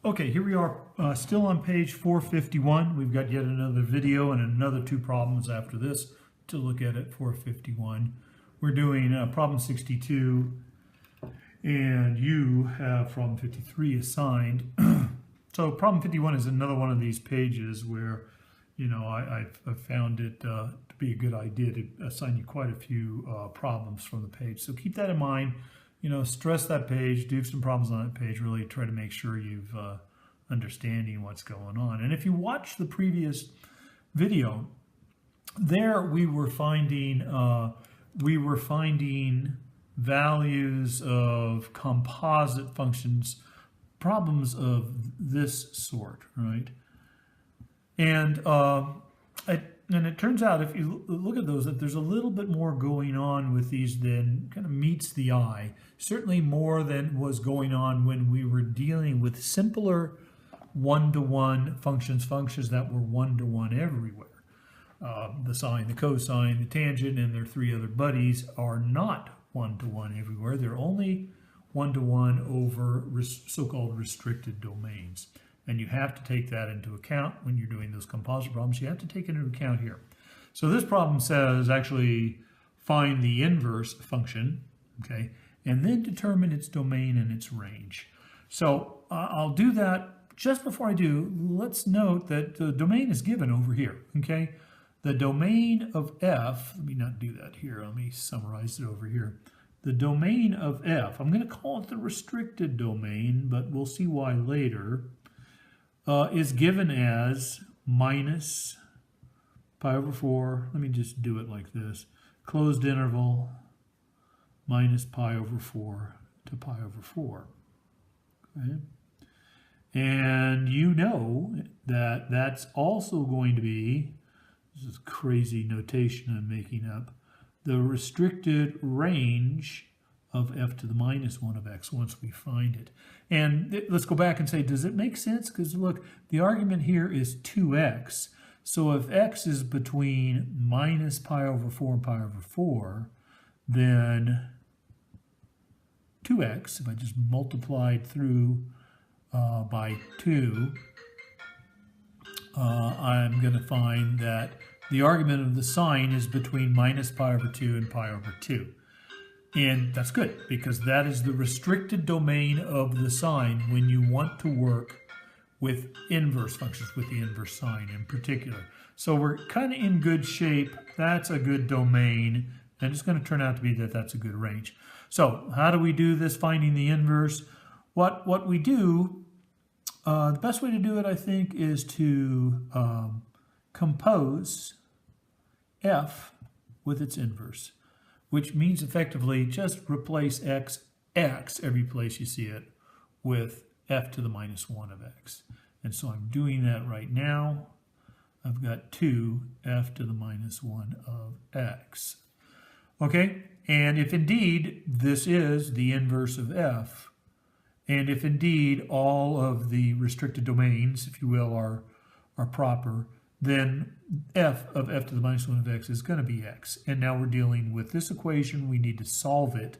Okay, here we are still on page 451. We've got yet another video and another two problems after this to look at 451. We're doing problem 62 and you have problem 53 assigned. So problem 51 is another one of these pages where, you know, I've found it to be a good idea to assign you quite a few problems from the page. So keep that in mind. You know, stress that page, do some problems on that page, really try to make sure you've understanding what's going on. And if you watch the previous video, there we were finding values of composite functions, problems of this sort, right? And it turns out, if you look at those, that there's a little bit more going on with these than kind of meets the eye. Certainly more than was going on when we were dealing with simpler one-to-one functions that were one-to-one everywhere. The sine, the cosine, the tangent, and their three other buddies are not one-to-one everywhere. They're only one-to-one over so-called restricted domains. And you have to take that into account when you're doing those composite problems. You have to take it into account here. So this problem says actually find the inverse function, okay, and then determine its domain and its range. So I'll do that. Just before I do, let's note that the domain is given over here, okay? The domain of f, let me not do that here, let me summarize it over here. The domain of f, I'm going to call it the restricted domain, but we'll see why later, is given as minus pi over 4, let me just do it like this, closed interval minus pi over 4 to pi over 4, okay? And you know that that's also going to be, this is crazy notation I'm making up, the restricted range of f to the minus 1 of x once we find it. And let's go back and say, does it make sense? Because look, the argument here is 2x. So if x is between minus pi over 4 and pi over 4, then 2x, if I just multiplied through by 2, I'm going to find that the argument of the sine is between minus pi over 2 and pi over 2. And that's good, because that is the restricted domain of the sine when you want to work with inverse functions, with the inverse sine in particular. So we're kind of in good shape. That's a good domain, and it's going to turn out to be that that's a good range. So how do we do this, finding the inverse? What we do, the best way to do it, I think, is to compose f with its inverse, which means effectively just replace x every place you see it with f to the minus 1 of x. And so I'm doing that right now. I've got 2 f to the minus 1 of x. Okay, and if indeed this is the inverse of f, and if indeed all of the restricted domains, if you will, are proper, then f of f to the minus 1 of x is going to be x. And now we're dealing with this equation. We need to solve it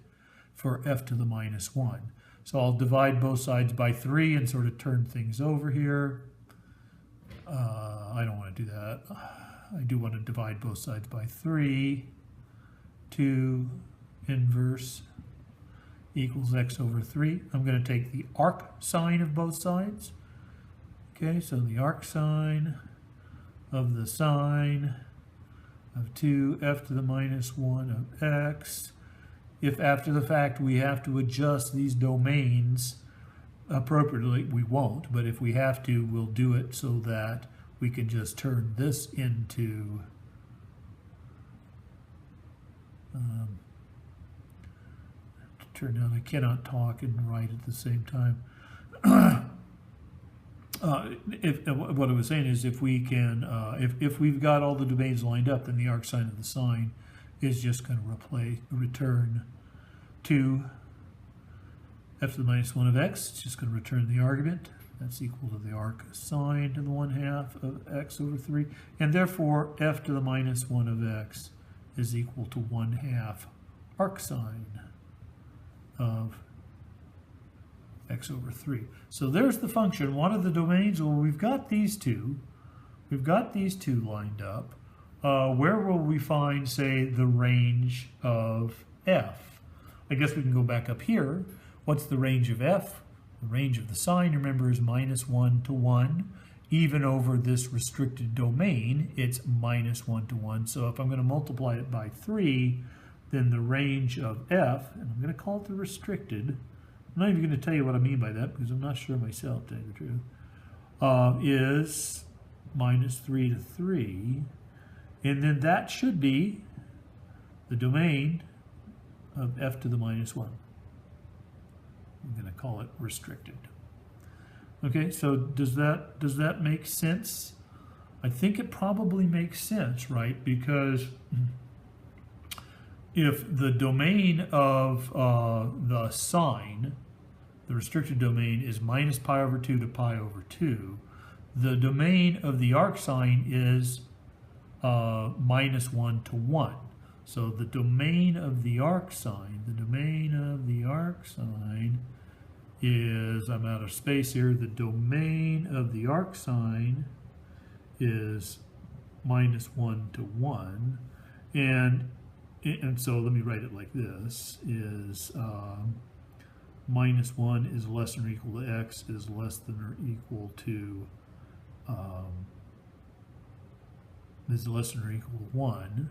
for f to the minus 1. So I'll divide both sides by 3 and sort of turn things over here. I don't want to do that. I do want to divide both sides by 3. 2 inverse equals x over 3. I'm going to take the arc sine of both sides. Okay, so the arc sine of the sine of 2 f to the minus 1 of x. If after the fact we have to adjust these domains appropriately, we won't, but if we have to, we'll do it so that we can just turn this into turned out I cannot talk and write at the same time. What I was saying is, if we can, if we've got all the domains lined up, then the arc sine of the sine is just going to return 2 f to the minus 1 of x. It's just going to return the argument. That's equal to the arc sine to the 1/2 of x over 3. And therefore, f to the minus 1 of x is equal to 1/2 arc sine of x over 3. So there's the function. What are the domains? Well, we've got these two. We've got these two lined up. Where will we find, say, the range of f? I guess we can go back up here. What's the range of f? The range of the sign, remember, is -1 to 1. Even over this restricted domain, it's -1 to 1. So if I'm going to multiply it by 3, then the range of f, and I'm going to call it the restricted. I'm not even going to tell you what I mean by that because I'm not sure myself, to tell you the truth, is -3 to 3. And then that should be the domain of f to the -1. I'm going to call it restricted. Okay, so does that make sense? I think it probably makes sense, right? Because if the domain of the sign, the restricted domain, is -pi/2 to pi/2, the domain of the arcsign is -1 to 1. So the domain of the arcsign, is, I'm out of space here, the domain of the arcsign is -1 to 1. And so let me write it like this, is -1 is less than or equal to x is less than or equal to 1.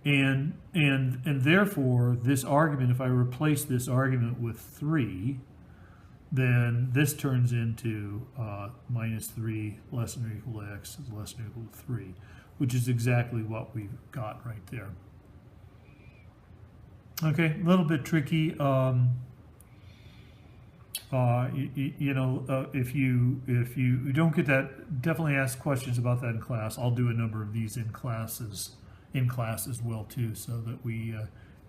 And therefore, this argument, if I replace this argument with 3, then this turns into -3 less than or equal to x is less than or equal to 3, which is exactly what we've got right there. Okay, a little bit tricky. If you don't get that, definitely ask questions about that in class. I'll do a number of these in class as well too, so that we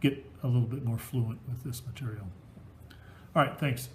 get a little bit more fluent with this material. All right, thanks.